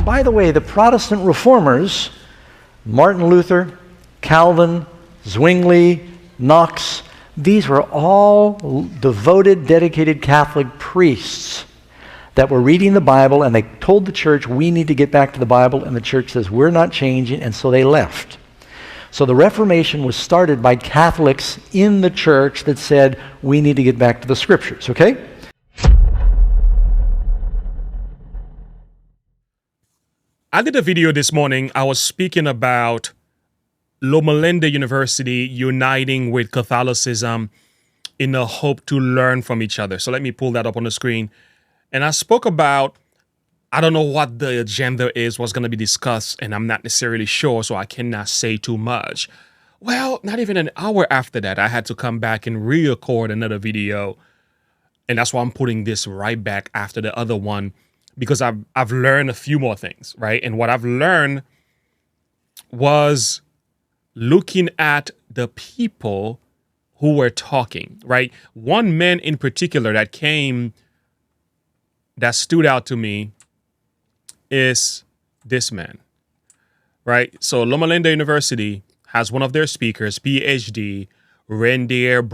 by the way, the Protestant reformers, Martin Luther, Calvin, Zwingli, Knox, these were all devoted, dedicated Catholic priests that were reading the Bible, and they told the church, we need to get back to the Bible, and the church says, we're not changing, and so they left. So the Reformation was started by Catholics in the church that said, we need to get back to the Scriptures, okay? I did a video this morning. I was speaking about Loma Linda University uniting with Catholicism in a hope to learn from each other. So let me pull that up on the screen. And I spoke about, I don't know what the agenda is, what's going to be discussed, and I'm not necessarily sure, so I cannot say too much. Well, not even an hour after that, I had to come back and re-record another video. And that's why I'm putting this right back after the other one, because I've learned a few more things, right? And what I've learned was looking at the people who were talking, right? One man in particular that stood out to me is this man, right? So Loma Linda University has one of their speakers, PhD, Rendier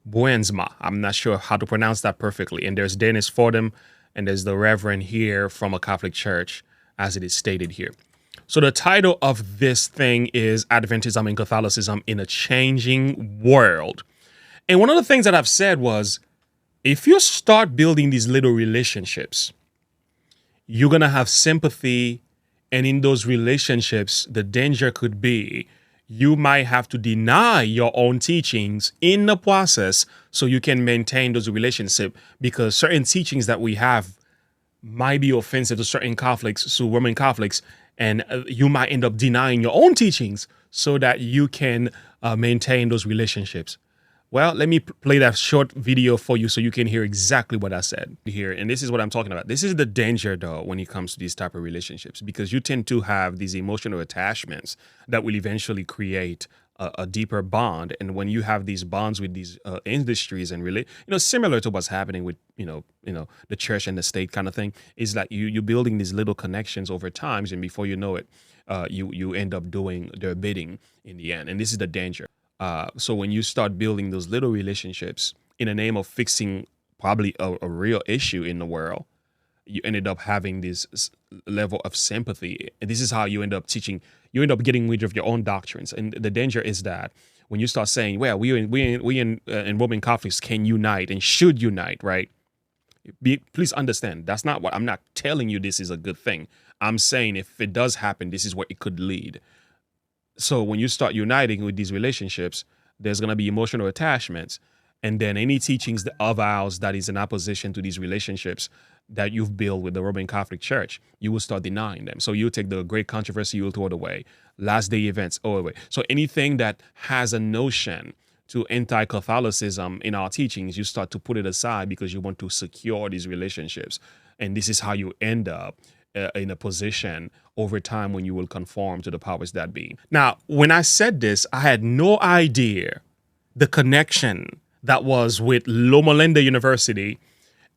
Buensma. I'm not sure how to pronounce that perfectly. And there's Dennis Fordham, and there's the Reverend here from a Catholic church, as it is stated here. So the title of this thing is Adventism and Catholicism in a Changing World. And one of the things that I've said was, if you start building these little relationships, you're going to have sympathy. And in those relationships, the danger could be you might have to deny your own teachings in the process so you can maintain those relationships, because certain teachings that we have might be offensive to certain Catholics, to Roman Catholics, and you might end up denying your own teachings so that you can maintain those relationships. Well, let me play that short video for you so you can hear exactly what I said here. And this is what I'm talking about. This is the danger, though, when it comes to these type of relationships, because you tend to have these emotional attachments that will eventually create a deeper bond. And when you have these bonds with these industries and similar to what's happening with, the church and the state kind of thing, is that you're building these little connections over time. And before you know it, you end up doing their bidding in the end. And this is the danger. So when you start building those little relationships in the name of fixing probably a real issue in the world, you ended up having this level of sympathy. And this is how you end up teaching. You end up getting rid of your own doctrines. And the danger is that when you start saying, well, we in Roman Catholics can unite and should unite, right? Please understand, that's not what I'm not telling you this is a good thing. I'm saying if it does happen, this is what it could lead. So when you start uniting with these relationships, there's going to be emotional attachments. And then any teachings of ours that is in opposition to these relationships that you've built with the Roman Catholic Church, you will start denying them. So you take the great controversy, you'll throw it away. Last day events, away. So anything that has a notion to anti-Catholicism in our teachings, you start to put it aside because you want to secure these relationships. And this is how you end up in a position over time when you will conform to the powers that be. Now, when I said this, I had no idea the connection that was with Loma Linda University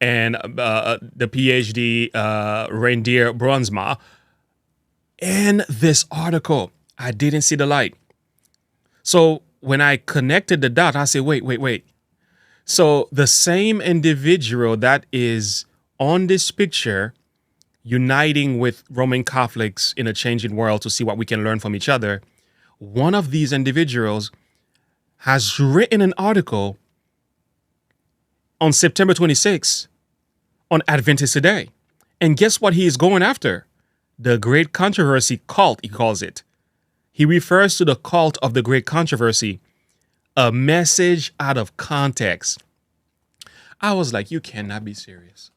and the PhD Rendier Buensma in this article. I didn't see the light. So when I connected the dot, I said, wait. So the same individual that is on this picture uniting with Roman Catholics in a changing world to see what we can learn from each other, one of these individuals has written an article on September 26th on Adventist Today. And guess what he is going after? The Great Controversy cult, he calls it. He refers to the cult of the Great Controversy, a message out of context. I was like, you cannot be serious.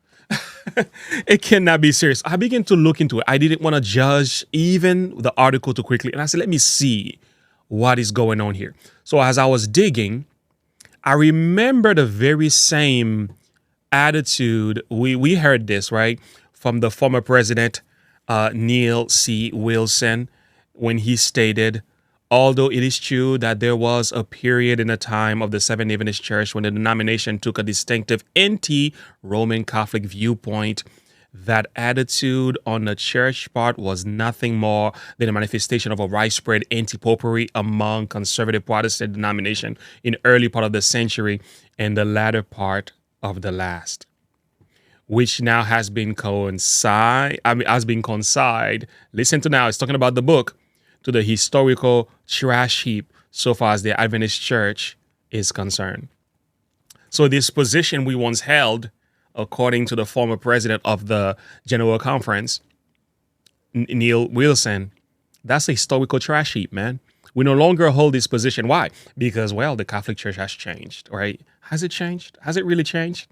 It cannot be serious. I began to look into it. I didn't want to judge even the article too quickly. And I said, let me see what is going on here. So as I was digging, I remember the very same attitude. We heard this, right, from the former president, Neil C. Wilson, when he stated, although it is true that there was a period in the time of the Seventh-day Adventist Church when the denomination took a distinctive anti-Roman Catholic viewpoint, that attitude on the church part was nothing more than a manifestation of a widespread anti-popery among conservative Protestant denomination in early part of the century and the latter part of the last, which now has been consigned. Listen to now, it's talking about the book, to the historical trash heap so far as the Adventist Church is concerned. So this position we once held, according to the former president of the General Conference, Neil Wilson, that's a historical trash heap, man. We no longer hold this position. Why? Because, well, the Catholic Church has changed, right? Has it changed? Has it really changed?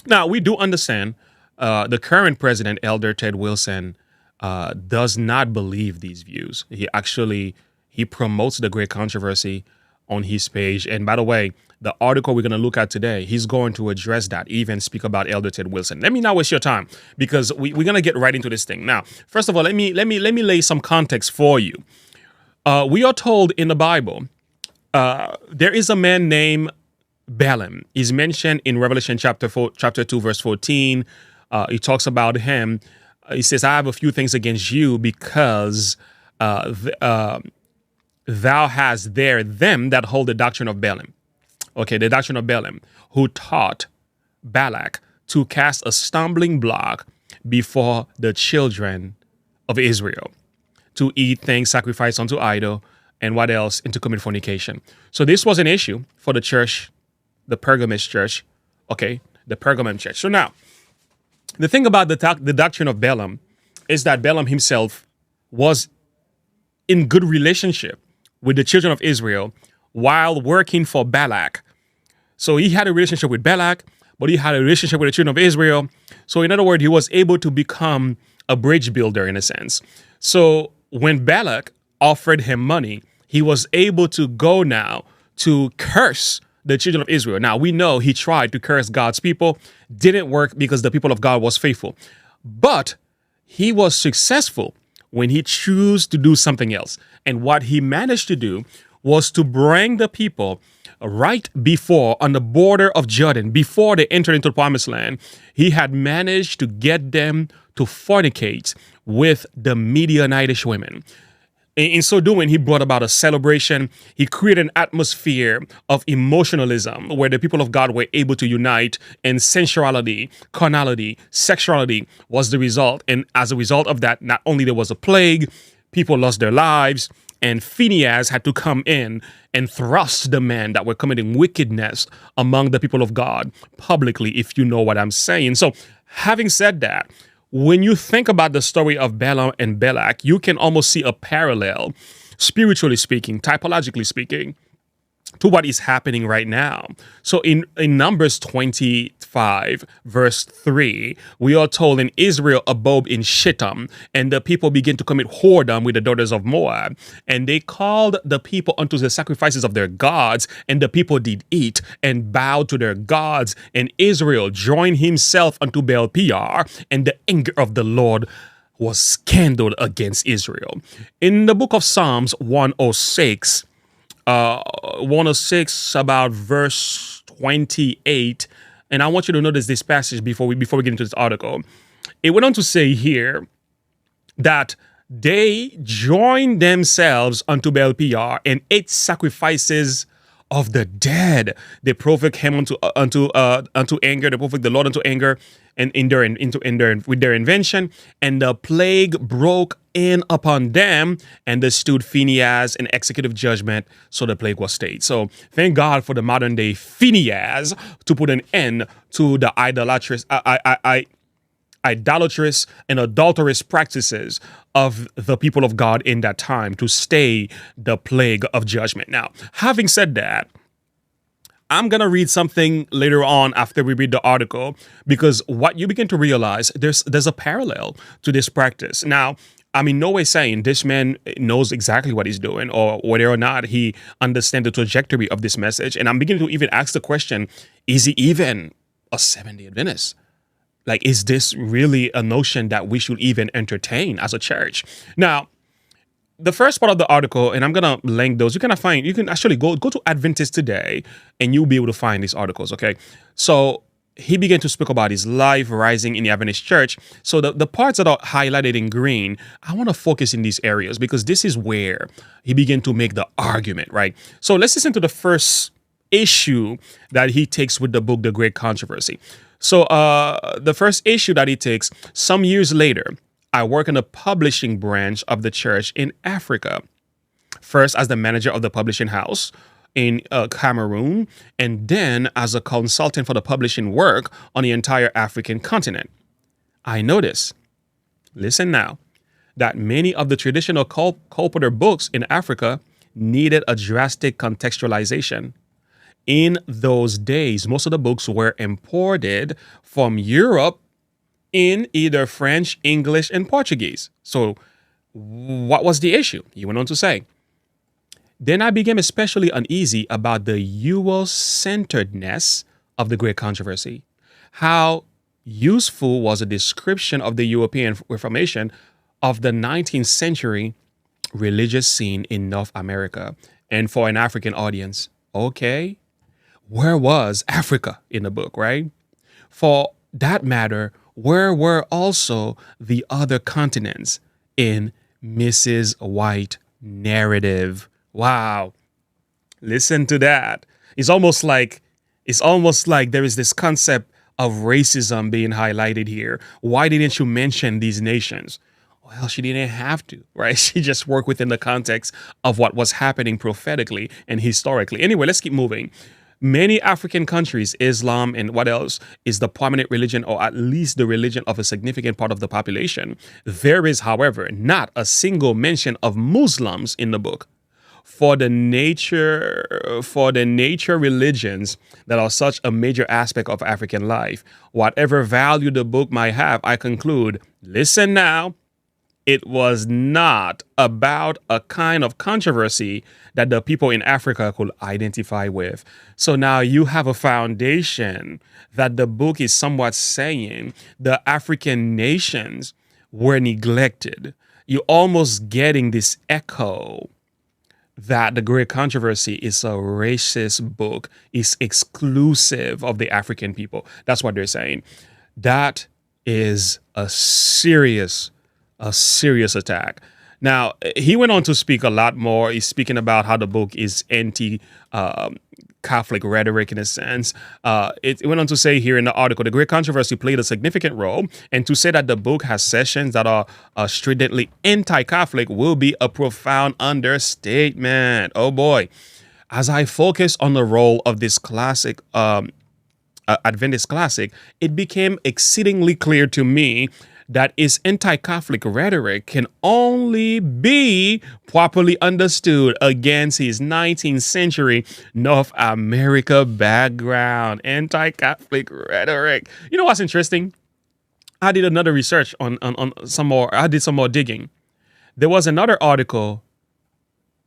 Now, we do understand the current president, Elder Ted Wilson, does not believe these views. He promotes the great controversy on his page. And by the way, the article we're going to look at today, he's going to address that, even speak about Elder Ted Wilson. Let me not waste your time, because we're going to get right into this thing. Now, first of all, let me lay some context for you. We are told in the Bible, there is a man named Balaam. He's mentioned in Revelation chapter 2, verse 14. He talks about him. He says, I have a few things against you, because thou hast there them that hold the doctrine of Balaam. Okay, the doctrine of Balaam, who taught Balak to cast a stumbling block before the children of Israel, to eat things sacrificed unto idol, and what else? And to commit fornication. So this was an issue for the church, the Pergamum church, okay, the Pergamum church. So now, the thing about the doctrine of Balaam is that Balaam himself was in good relationship with the children of Israel while working for Balak. So he had a relationship with Balak, but he had a relationship with the children of Israel. So in other words, he was able to become a bridge builder in a sense. So when Balak offered him money, he was able to go now to curse the children of Israel. Now, we know he tried to curse God's people, didn't work because the people of God was faithful. But he was successful when he chose to do something else. And what he managed to do was to bring the people right before, on the border of Jordan, before they entered into the promised land. He had managed to get them to fornicate with the Midianitish women. In so doing, he brought about a celebration. He created an atmosphere of emotionalism where the people of God were able to unite, and sensuality, carnality, sexuality was the result. And as a result of that, not only there was a plague, people lost their lives, and Phinehas had to come in and thrust the men that were committing wickedness among the people of God publicly, if you know what I'm saying. So having said that, when you think about the story of Balaam and Balak, you can almost see a parallel, spiritually speaking, typologically speaking, to what is happening right now. So in Numbers 25, verse 3, we are told, in Israel abode in Shittim, and the people began to commit whoredom with the daughters of Moab. And they called the people unto the sacrifices of their gods, and the people did eat and bow to their gods. And Israel joined himself unto Baal Peor, and the anger of the Lord was kindled against Israel. In the book of Psalms 106, 106 about verse 28, and I want you to notice this passage before we get into this article. It went on to say here that they joined themselves unto Baal Peor and ate sacrifices of the dead. They provoked him unto anger. They provoked the Lord unto anger, and with their invention, and the plague broke in upon them, and there stood Phinehas in executive judgment, so the plague was stayed. So thank God for the modern day Phinehas to put an end to the idolatrous and adulterous practices of the people of God in that time, to stay the plague of judgment. Now, having said that, I'm going to read something later on after we read the article, because what you begin to realize, there's a parallel to this practice. Now, I'm in no way saying this man knows exactly what he's doing, or whether or not he understands the trajectory of this message. And I'm beginning to even ask the question, is he even a Seventh-day Adventist? Like, is this really a notion that we should even entertain as a church? Now, the first part of the article, and I'm going to link those, you can actually go to Adventist Today, and you'll be able to find these articles, okay? So he began to speak about his life rising in the Adventist church. So the parts that are highlighted in green, I want to focus in these areas because this is where he began to make the argument, right? So let's listen to the first issue that he takes with the book, The Great Controversy. So the first issue that he takes, some years later, I work in the publishing branch of the church in Africa. First as the manager of the publishing house in Cameroon, and then as a consultant for the publishing work on the entire African continent. I notice, listen now, that many of the traditional colporteur books in Africa needed a drastic contextualization. In those days, most of the books were imported from Europe in either French, English, and Portuguese. So what was the issue? He went on to say, then I became especially uneasy about the Euro-centeredness of the Great Controversy. How useful was a description of the European Reformation of the 19th century religious scene in North America and for an African audience? Okay, where was Africa in the book, right? For that matter, where were also the other continents in Mrs. White narrative? Wow. Listen to that. It's almost like there is this concept of racism being highlighted here. Why didn't you mention these nations? Well, she didn't have to, right? She just worked within the context of what was happening prophetically and historically. Anyway, let's keep moving. Many African countries, Islam and what else is the prominent religion, or at least the religion of a significant part of the population. There is, however, not a single mention of Muslims in the book. For the nature religions that are such a major aspect of African life, whatever value the book might have, I conclude, listen now, it was not about a kind of controversy that the people in Africa could identify with. So now you have a foundation that the book is somewhat saying the African nations were neglected. You're almost getting this echo that the Great Controversy is a racist book, is exclusive of the African people. That's what they're saying. That is a serious attack. Now, he went on to speak a lot more. He's speaking about how the book is anti-Catholic rhetoric in a sense. It went on to say here in the article, the Great Controversy played a significant role, and to say that the book has sessions that are stridently anti-Catholic will be a profound understatement. Oh boy. As I focus on the role of this classic, Adventist classic, it became exceedingly clear to me that its anti-Catholic rhetoric can only be properly understood against his 19th century North America background. Anti-Catholic rhetoric. You know what's interesting? I did another research on some more. I did some more digging. There was another article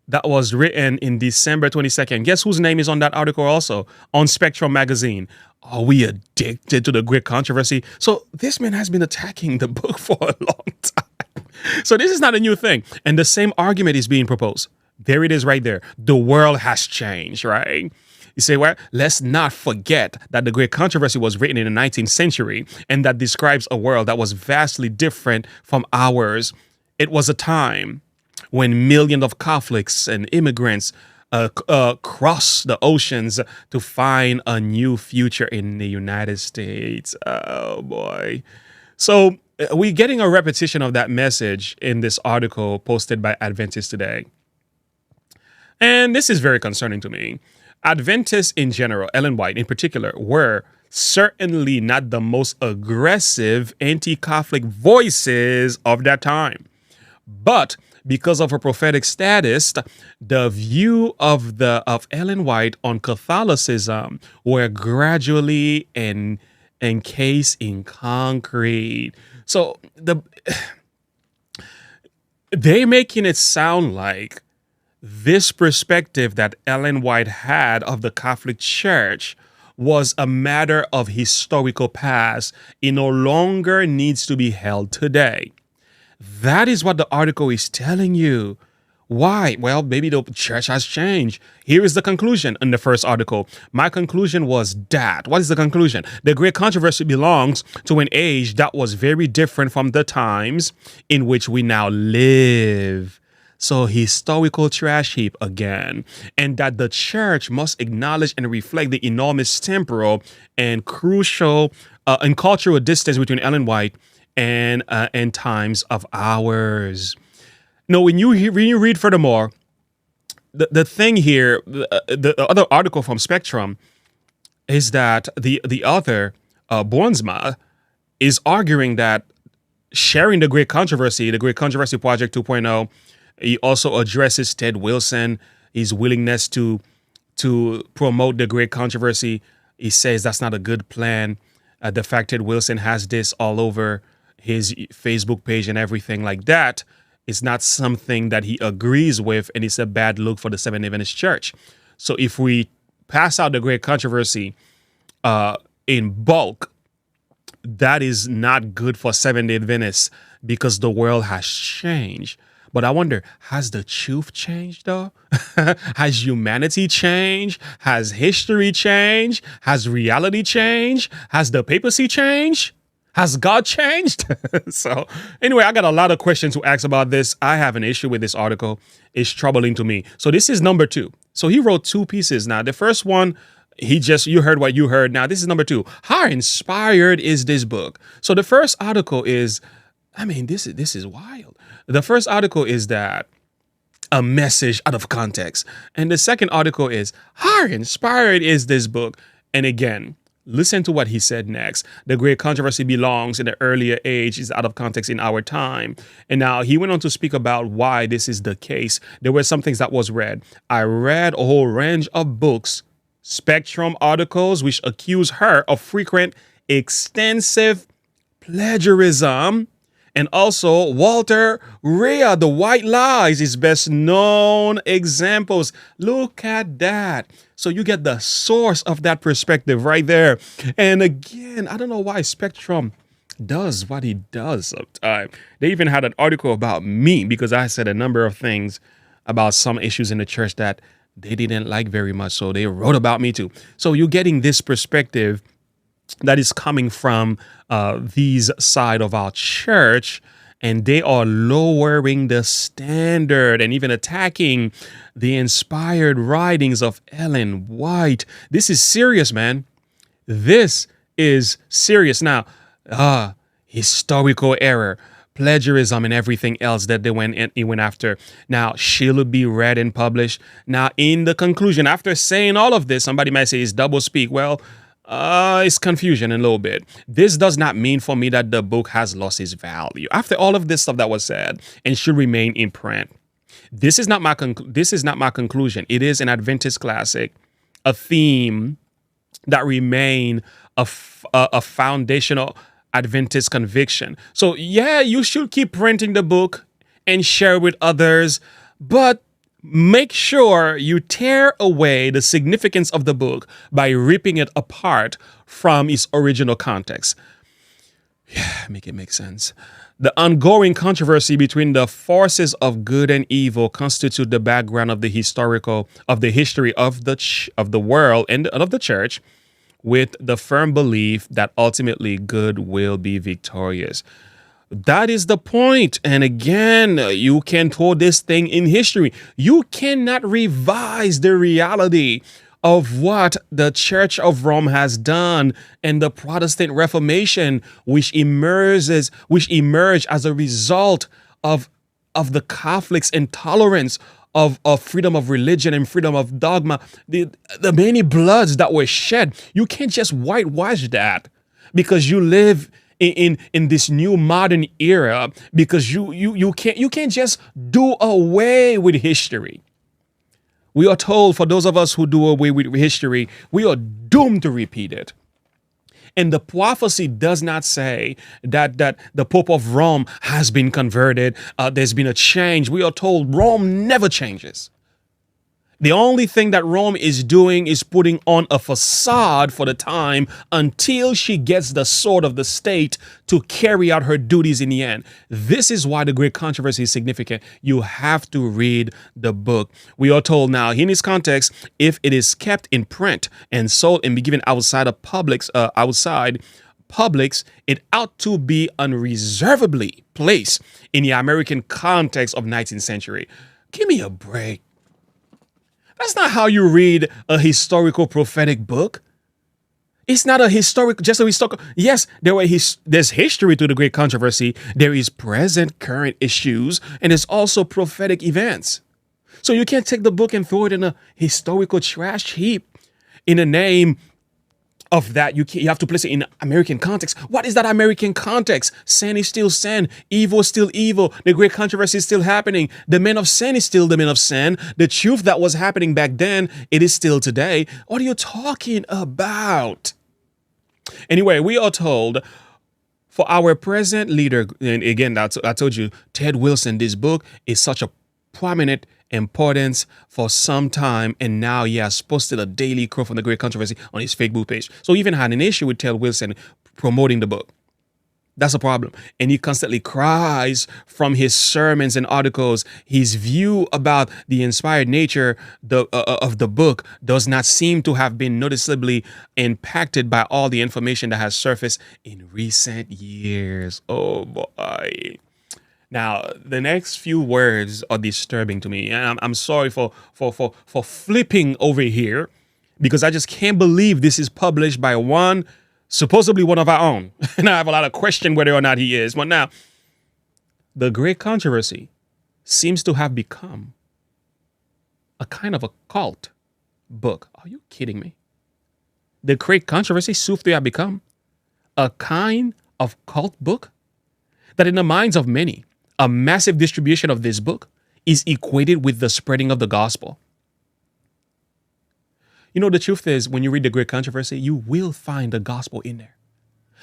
that was written in December 22nd. Guess whose name is on that article also? On Spectrum magazine. Are we addicted to the Great Controversy? So this man has been attacking the book for a long time. So this is not a new thing. And the same argument is being proposed. There it is right there. The world has changed, right? You say, well, let's not forget that the Great Controversy was written in the 19th century and that describes a world that was vastly different from ours. It was a time when millions of Catholics and immigrants crossed the oceans to find a new future in the United States. Oh, boy. So we're getting a repetition of that message in this article posted by Adventists Today. And this is very concerning to me. Adventists in general, Ellen White in particular, were certainly not the most aggressive anti-Catholic voices of that time. But because of her prophetic status, the view of Ellen White on Catholicism were gradually encased in concrete. So they're making it sound like this perspective that Ellen White had of the Catholic Church was a matter of historical past. It no longer needs to be held today. That is what the article is telling you. Why? Well, maybe the church has changed. Here is the conclusion in the first article. My conclusion was that. What is the conclusion? The great controversy belongs to an age that was very different from the times in which we now live. So historical trash heap again. And that the church must acknowledge and reflect the enormous temporal and crucial and cultural distance between Ellen White and times of ours. No, when you read furthermore, the thing here, the other article from Spectrum is that the author, Bornsma, is arguing that sharing the Great Controversy Project 2.0, he also addresses Ted Wilson, his willingness to promote the Great Controversy. He says that's not a good plan. The fact Ted Wilson has this all over his Facebook page and everything like that, it's not something that he agrees with, and it's a bad look for the Seventh-day Adventist Church. So if we pass out the Great Controversy in bulk, that is not good for Seventh-day Adventists because the world has changed. But I wonder, has the truth changed though? Has humanity changed? Has history changed? Has reality changed? Has the papacy changed? Has God changed? So anyway, I got a lot of questions to ask about this. I have an issue with this article. It's troubling to me. So this is number 2. So he wrote 2 pieces. Now, the first one, you heard what you heard. Now, this is number 2. How inspired is this book? So the first article is, this is wild. The first article is that a message out of context. And the second article is, how inspired is this book? And again, listen to what he said next. The great controversy belongs in the earlier age, is out of context in our time. And now he went on to speak about why this is the case. There were some things that was read. I read a whole range of books, Spectrum articles, which accuse her of frequent, extensive plagiarism. And also Walter Rea, The White Lies, his best known examples. Look at that. So you get the source of that perspective right there. And again, I don't know why Spectrum does what he does sometimes. They even had an article about me because I said a number of things about some issues in the church that they didn't like very much. So they wrote about me too. So you're getting this perspective that is coming from these side of our church, and they are lowering the standard and even attacking the inspired writings of Ellen White. This is serious, man. This is serious. Now, historical error, plagiarism, and everything else that they went after. Now, she'll be read and published. Now, in the conclusion, after saying all of this, somebody might say it's double speak. Well, it's confusion a little bit. This does not mean for me that the book has lost its value. After all of this stuff that was said, and should remain in print. This is not my conclusion. It is an Adventist classic, a theme that remain a foundational Adventist conviction. So yeah, you should keep printing the book and share with others, but make sure you tear away the significance of the book by ripping it apart from its original context. Yeah, make it make sense. The ongoing controversy between the forces of good and evil constitute the background of the history of the world and of the church, with the firm belief that ultimately good will be victorious. That is the point. And again, you can throw this thing in history. You cannot revise the reality of what the Church of Rome has done and the Protestant Reformation, which emerged as a result of the Catholics' intolerance of freedom of religion and freedom of dogma, the many bloods that were shed. You can't just whitewash that because you live in this new modern era, because you can't just do away with history. We are told, for those of us who do away with history, we are doomed to repeat it. And the prophecy does not say that the Pope of Rome has been converted. There's been a change. We are told Rome never changes. The only thing that Rome is doing is putting on a facade for the time until she gets the sword of the state to carry out her duties in the end. This is why the great controversy is significant. You have to read the book. We are told now, in this context, if it is kept in print and sold and be given outside of Publix, it ought to be unreservedly placed in the American context of 19th century. Give me a break. That's not how you read a historical prophetic book. It's not just a historical. Yes, there's history to the great controversy. There is present current issues, and there's also prophetic events. So you can't take the book and throw it in a historical trash heap in the name of that. You have to place it in American context. What is that American context? Sin is still sin. Evil is still evil. The great controversy is still happening. The men of sin is still the men of sin. The truth that was happening back then, it is still today. What are you talking about? Anyway, we are told for our present leader, and again, I told you, Ted Wilson, this book is such a prominent importance for some time, and now he has posted a daily quote from the great controversy on his Facebook page. So he even had an issue with Ted Wilson promoting the book. That's a problem. And he constantly cries from his sermons and articles. His view about the inspired nature of the book does not seem to have been noticeably impacted by all the information that has surfaced in recent years. Oh boy. Now, the next few words are disturbing to me, and I'm sorry for flipping over here, because I just can't believe this is published by supposedly one of our own. And I have a lot of question whether or not he is. But now, the great controversy seems to have become a kind of a cult book. Are you kidding me? The great controversy seems to have become a kind of cult book that in the minds of many, a massive distribution of this book is equated with the spreading of the gospel. You know, the truth is, when you read the great controversy, you will find the gospel in there.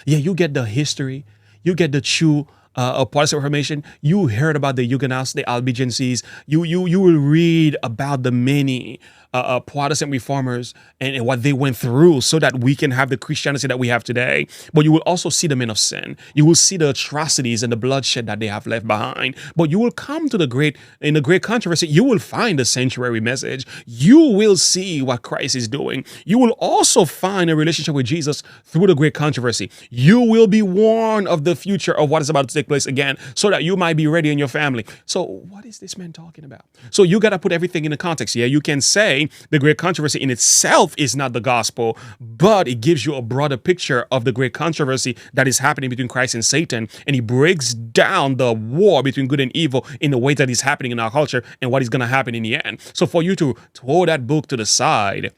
Yeah, you get the history, you get the true Protestant Reformation. You heard about the Huguenots, the Albigenses. You will read about the many Protestant reformers and what they went through so that we can have the Christianity that we have today. But you will also see the men of sin. You will see the atrocities and the bloodshed that they have left behind. But you will come to the great controversy. You will find the sanctuary message. You will see what Christ is doing. You will also find a relationship with Jesus through the great controversy. You will be warned of the future of what is about to take place again, so that you might be ready in your family. So what is this man talking about? So you got to put everything in the context. Yeah, you can say the great controversy in itself is not the gospel, but it gives you a broader picture of the great controversy that is happening between Christ and Satan. And he breaks down the war between good and evil in the way that is happening in our culture and what is going to happen in the end. So for you to throw that book to the side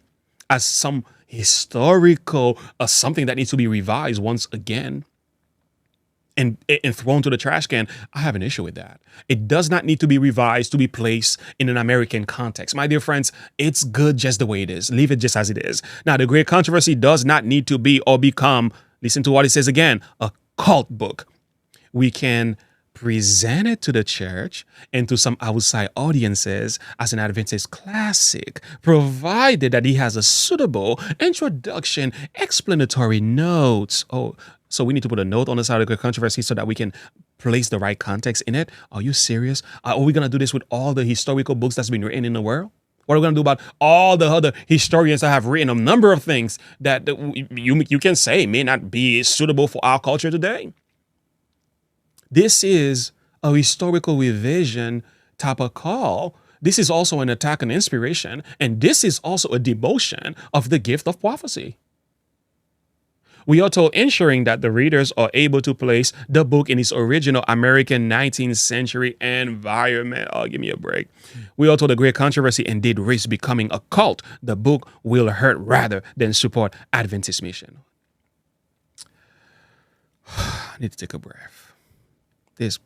as some historical something that needs to be revised once again and thrown to the trash can, I have an issue with that. It does not need to be revised to be placed in an American context. My dear friends, it's good just the way it is. Leave it just as it is. Now, the great controversy does not need to be or become, listen to what it says again, a cult book. We can present it to the church and to some outside audiences as an Adventist classic, provided that he has a suitable introduction, explanatory notes. So we need to put a note on the side of the controversy so that we can place the right context in it. Are you serious? Are we going to do this with all the historical books that's been written in the world? What are we going to do about all the other historians that have written a number of things that you can say may not be suitable for our culture today? This is a historical revision type of call. This is also an attack on inspiration, and this is also a demotion of the gift of prophecy. We are told ensuring that the readers are able to place the book in its original American 19th century environment. Oh, give me a break. We are told the great controversy indeed risks becoming a cult. The book will hurt rather than support Adventist mission. I need to take a breath. This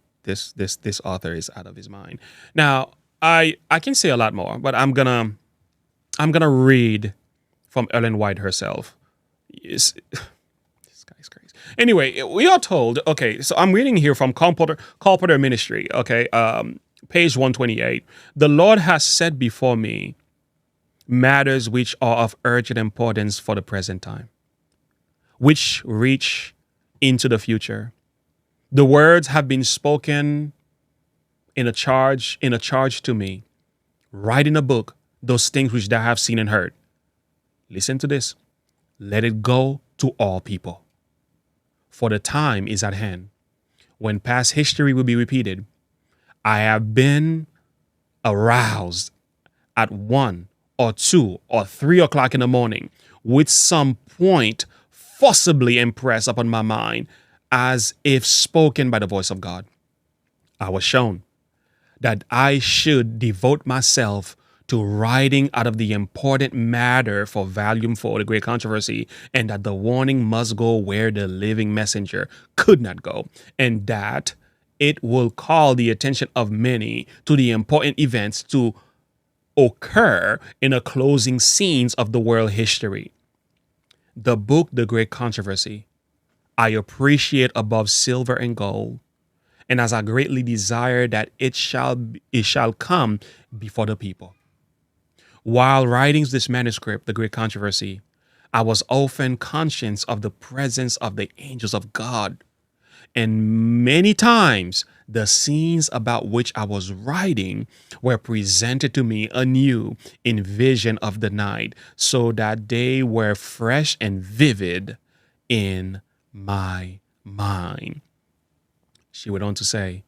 author is out of his mind. Now, I can say a lot more, but I'm gonna read from Ellen White herself. This guy's crazy. Anyway, we are told, okay, so I'm reading here from Colporteur Ministry, okay, page 128. The Lord has set before me matters which are of urgent importance for the present time, which reach into the future. The words have been spoken in a charge to me. Write in a book those things which thou have seen and heard. Listen to this. Let it go to all people. For the time is at hand when past history will be repeated. I have been aroused at 1 or 2 or 3 o'clock in the morning with some point forcibly impressed upon my mind as if spoken by the voice of God. I was shown that I should devote myself to writing out of the important matter for volume 4, the great controversy, and that the warning must go where the living messenger could not go, and that it will call the attention of many to the important events to occur in the closing scenes of the world history. The book, The Great Controversy, I appreciate above silver and gold, and as I greatly desire that it shall come before the people. While writing this manuscript, The Great Controversy, I was often conscious of the presence of the angels of God. And many times, the scenes about which I was writing were presented to me anew in vision of the night, so that they were fresh and vivid in my mind. She went on to say,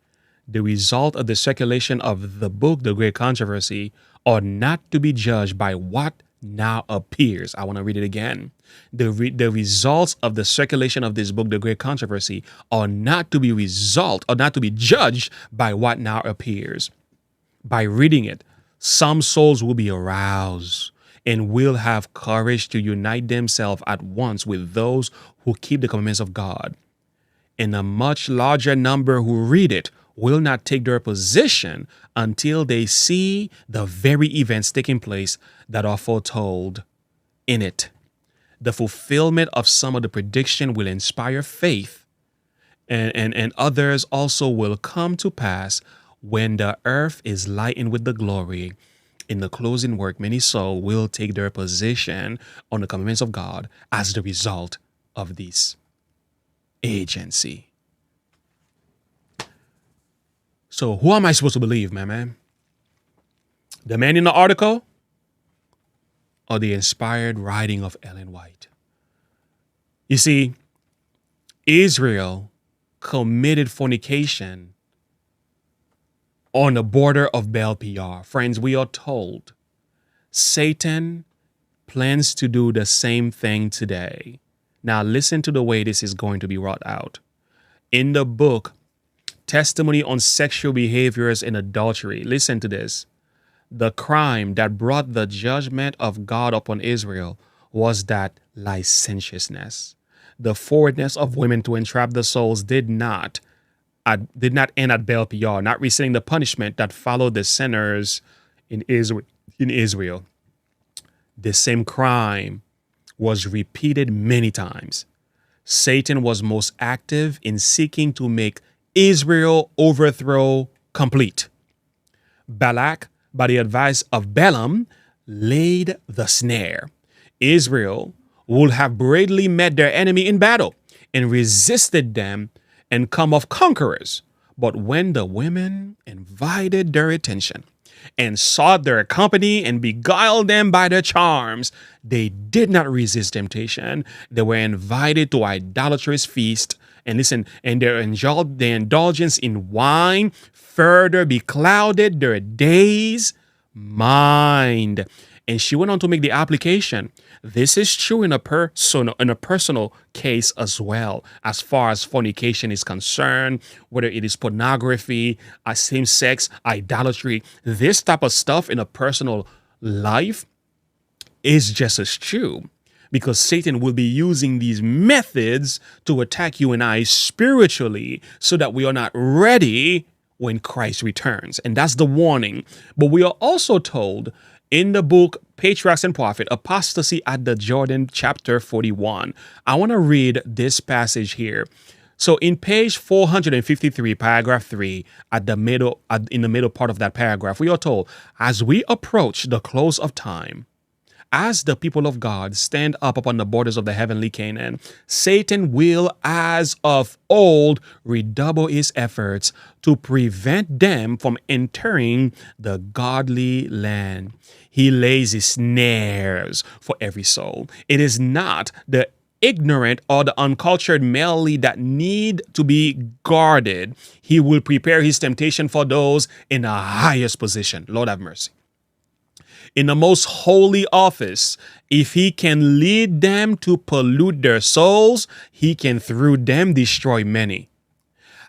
the result of the circulation of the book, The Great Controversy, are not to be judged by what now appears. I want to read it again. The results of the circulation of this book, The Great Controversy, are not to be judged by what now appears. By reading it, some souls will be aroused and will have courage to unite themselves at once with those who keep the commandments of God. And a much larger number who read it will not take their position until they see the very events taking place that are foretold in it. The fulfillment of some of the prediction will inspire faith, and others also will come to pass when the earth is lightened with the glory. In the closing work, many souls will take their position on the commandments of God as the result of this agency. So who am I supposed to believe, man? The man in the article or the inspired writing of Ellen White? You see, Israel committed fornication on the border of Baal Peor. Friends, we are told Satan plans to do the same thing today. Now listen to the way this is going to be wrought out. In the book, Testimony on Sexual Behaviors in Adultery, listen to this. The crime that brought the judgment of God upon Israel was that licentiousness. The forwardness of women to entrap the souls did not end at Baal Peor, not receiving the punishment that followed the sinners in Israel. The same crime was repeated many times. Satan was most active in seeking to make Israel overthrow complete. Balak, by the advice of Balaam, laid the snare. Israel would have bravely met their enemy in battle and resisted them and come off conquerors. But when the women invited their attention and sought their company and beguiled them by their charms, they did not resist temptation. They were invited to idolatrous feast. And listen, and their indulgence in wine further beclouded their day's mind. And she went on to make the application. This is true in a personal case as well, as far as fornication is concerned, whether it is pornography, same-sex, idolatry. This type of stuff in a personal life is just as true, because Satan will be using these methods to attack you and I spiritually so that we are not ready when Christ returns. And that's the warning. But we are also told in the book Patriarchs and Prophets, Apostasy at the Jordan, chapter 41. I want to read this passage here. So in page 453, paragraph 3, in the middle part of that paragraph, we are told, as we approach the close of time, as the people of God stand up upon the borders of the heavenly Canaan, Satan will, as of old, redouble his efforts to prevent them from entering the godly land. He lays his snares for every soul. It is not the ignorant or the uncultured merely that need to be guarded. He will prepare his temptation for those in the highest position. Lord have mercy. In the most holy office, if he can lead them to pollute their souls, he can through them destroy many.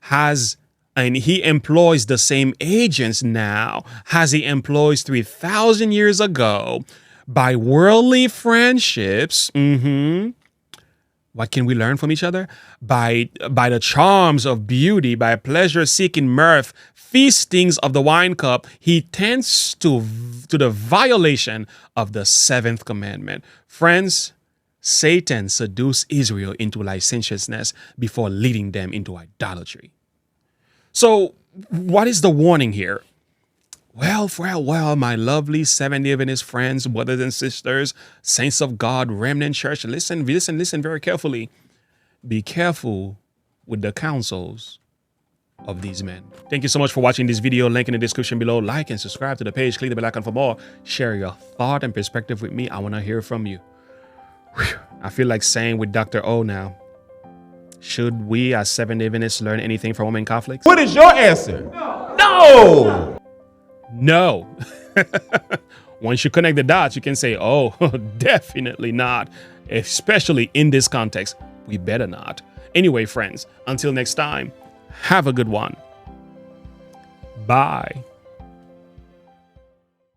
And he employs the same agents now as he employs 3,000 years ago by worldly friendships. What can we learn from each other? By the charms of beauty, by pleasure-seeking mirth, feastings of the wine cup, he tends to the violation of the seventh commandment. Friends, Satan seduced Israel into licentiousness before leading them into idolatry. So, what is the warning here? Well, my lovely Seventh-day Adventist friends, brothers and sisters, saints of God, remnant church, listen very carefully. Be careful with the counsels of these men. Thank you so much for watching this video. Link in the description below. Like and subscribe to the page. Click the bell icon for more. Share your thought and perspective with me. I want to hear from you. Whew. I feel like saying with Dr. O now, should we as Seventh-day Adventists learn anything from Roman Catholics? What is your answer? No! No. Once you connect the dots, you can say, oh, definitely not. Especially in this context, we better not. Anyway, friends, until next time, have a good one. Bye.